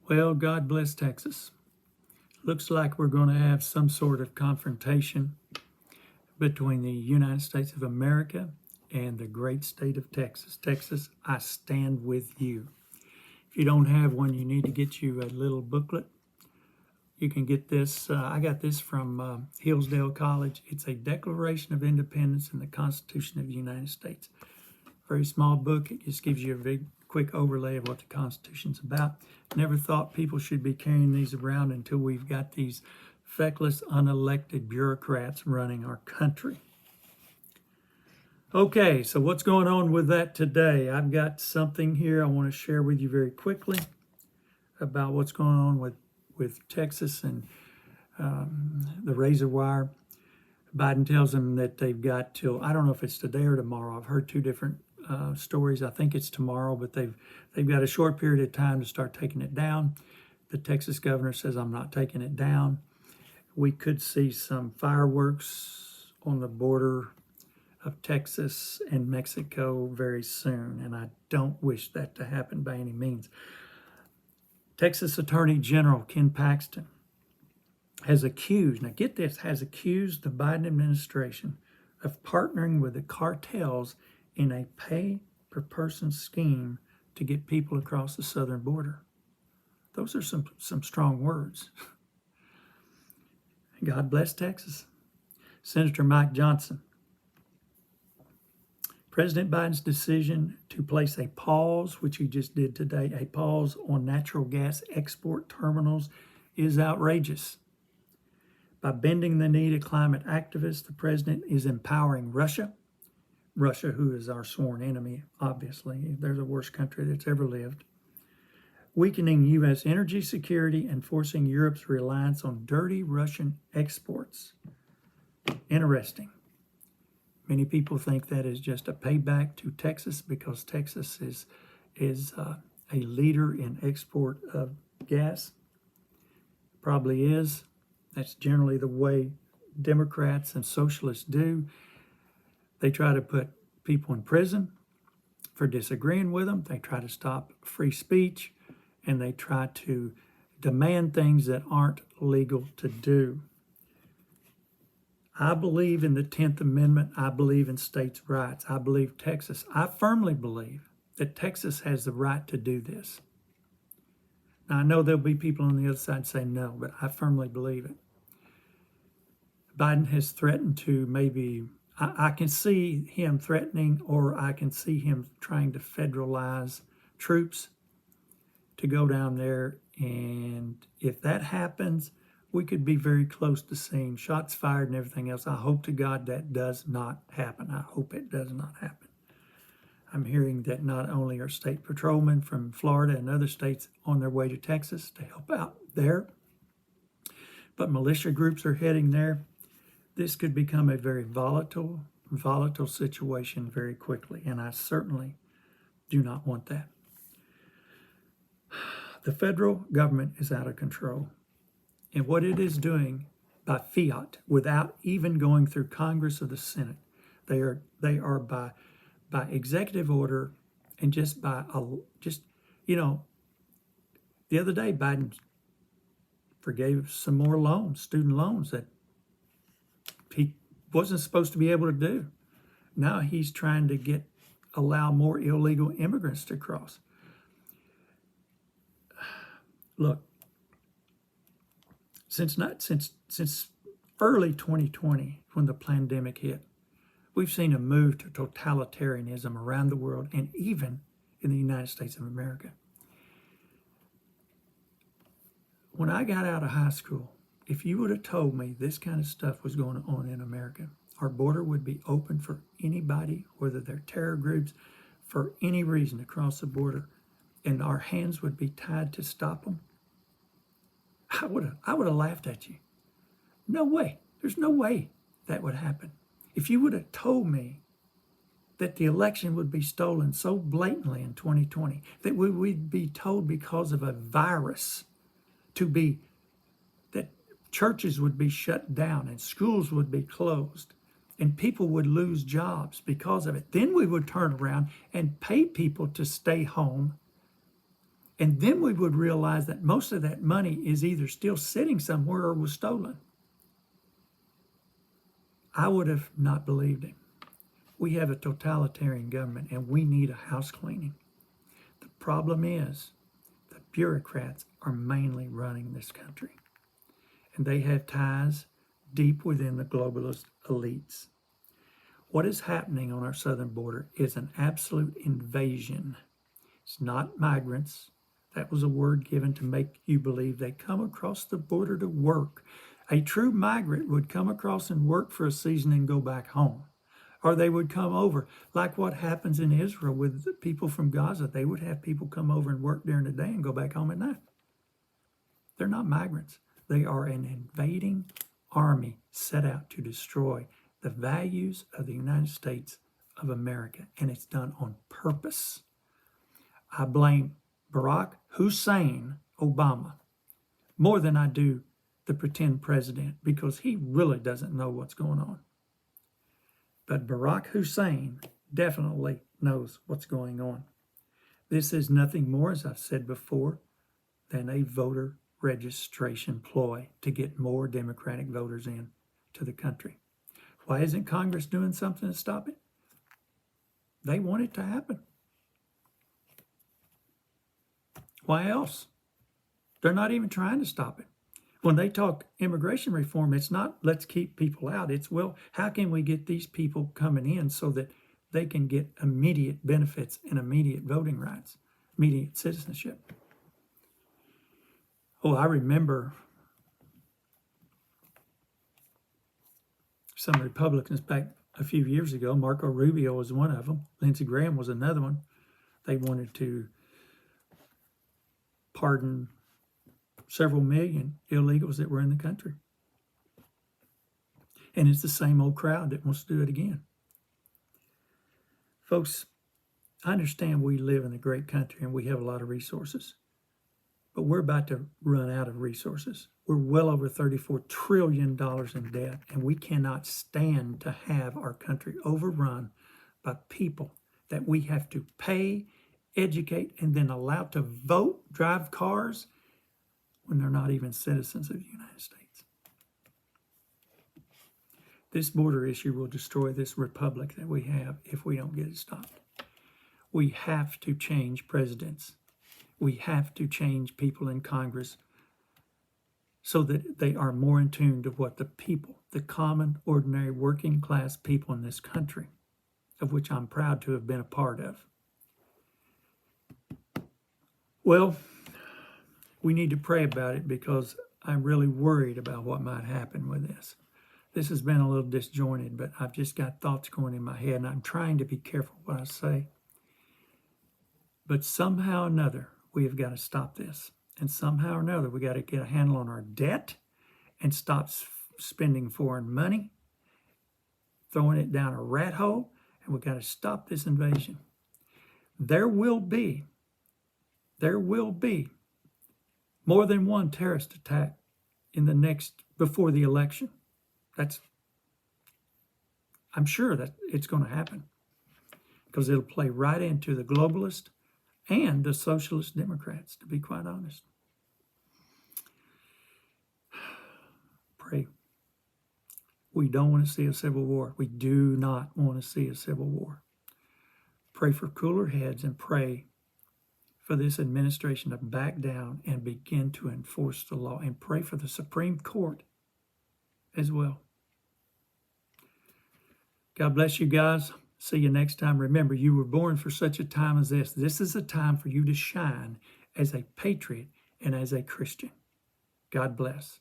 Well, God bless Texas. Looks like we're going to have some sort of confrontation between the United States of America and the great state of Texas. Texas, I stand with you. If you don't have one, you need to get you a little booklet. You can get this. I got this from Hillsdale College. It's a Declaration of Independence and the Constitution of the United States. Very small book. It just gives you a big, quick overlay of what the Constitution's about. Never thought people should be carrying these around until we've got these feckless, unelected bureaucrats running our country. Okay, so what's going on with that today? I've got something here I want to share with you very quickly about what's going on with Texas and the razor wire. Biden tells them that they've got till, I don't know if it's today or tomorrow. I've heard two different stories. I think it's tomorrow, but they've got a short period of time to start taking it down. The Texas governor says, I'm not taking it down. We could see some fireworks on the border of Texas and Mexico very soon, and I don't wish that to happen by any means. Texas Attorney General Ken Paxton has accused, now get this, has accused the Biden administration of partnering with the cartels in a pay-per-person scheme to get people across the southern border. Those are some strong words. God bless Texas. Senator Mike Johnson. President Biden's decision to place a pause, which he just did today, a pause on natural gas export terminals is outrageous. By bending the knee to climate activists, the president is empowering Russia, who is our sworn enemy, obviously. They're the worst country that's ever lived. Weakening U.S. energy security and forcing Europe's reliance on dirty Russian exports. Interesting. Many people think that is just a payback to Texas because Texas is a leader in export of gas. Probably is. That's generally the way Democrats and socialists do. They try to put people in prison for disagreeing with them. They try to stop free speech, and they try to demand things that aren't legal to do. I believe in the 10th Amendment. I believe in states' rights. I believe Texas. I firmly believe that Texas has the right to do this. Now, I know there'll be people on the other side say no, but I firmly believe it. Biden has threatened to maybe, I can see him threatening, or I can see him trying to federalize troops to go down there. And if that happens, we could be very close to seeing shots fired and everything else. I hope to God that does not happen. I hope it does not happen. I'm hearing that not only are state patrolmen from Florida and other states on their way to Texas to help out there, but militia groups are heading there. This could become a very volatile situation very quickly, and I certainly do not want that. The federal government is out of control. And what it is doing by fiat, without even going through Congress or the Senate, they are by executive order and just by the other day Biden forgave some more loans, student loans that he wasn't supposed to be able to do. Now he's trying to allow more illegal immigrants to cross. Look. Since early 2020, when the pandemic hit, we've seen a move to totalitarianism around the world and even in the United States of America. When I got out of high school, if you would have told me this kind of stuff was going on in America, our border would be open for anybody, whether they're terror groups, for any reason to cross the border, and our hands would be tied to stop them, I would have laughed at you. No way. There's no way that would happen. If you would have told me that the election would be stolen so blatantly in 2020, that we would be told because of a virus that churches would be shut down and schools would be closed and people would lose jobs because of it, then we would turn around and pay people to stay home And then we would realize that most of that money is either still sitting somewhere or was stolen. I would have not believed him. We have a totalitarian government and we need a house cleaning. The problem is the bureaucrats are mainly running this country, and they have ties deep within the globalist elites. What is happening on our southern border is an absolute invasion. It's not migrants. That was a word given to make you believe they come across the border to work. A true migrant would come across and work for a season and go back home. Or they would come over, like what happens in Israel with the people from Gaza. They would have people come over and work during the day and go back home at night. They're not migrants. They are an invading army set out to destroy the values of the United States of America, and it's done on purpose. I blame Barack Hussein Obama more than I do the pretend president, because he really doesn't know what's going on. But Barack Hussein definitely knows what's going on. This is nothing more, as I've said before, than a voter registration ploy to get more Democratic voters in to the country. Why isn't Congress doing something to stop it? They want it to happen. Why else? They're not even trying to stop it. When they talk immigration reform, it's not let's keep people out. It's, well, how can we get these people coming in so that they can get immediate benefits and immediate voting rights, immediate citizenship? Oh, I remember some Republicans back a few years ago. Marco Rubio was one of them. Lindsey Graham was another one. They wanted to pardon several million illegals that were in the country. And it's the same old crowd that wants to do it again. Folks, I understand we live in a great country and we have a lot of resources, but we're about to run out of resources. We're well over $34 trillion in debt, and we cannot stand to have our country overrun by people that we have to pay, educate, and then allow to vote, drive cars, when they're not even citizens of the United States. This border issue will destroy this republic that we have if we don't get it stopped. We have to change presidents. We have to change people in Congress so that they are more in tune to what the people, the common, ordinary, working class people in this country, of which I'm proud to have been a part of. Well, we need to pray about it because I'm really worried about what might happen with this. This has been a little disjointed, but I've just got thoughts going in my head, and I'm trying to be careful what I say. But somehow or another, we have got to stop this. And somehow or another, we got to get a handle on our debt and stop spending foreign money, throwing it down a rat hole, and we got to stop this invasion. There will be more than one terrorist attack before the election. I'm sure that it's going to happen because it'll play right into the globalist and the socialist Democrats, to be quite honest. Pray. We don't want to see a civil war. We do not want to see a civil war. Pray for cooler heads and pray for this administration to back down and begin to enforce the law, and pray for the Supreme Court as well. God bless you guys. See you next time. Remember, you were born for such a time as this. This is a time for you to shine as a patriot and as a Christian. God bless.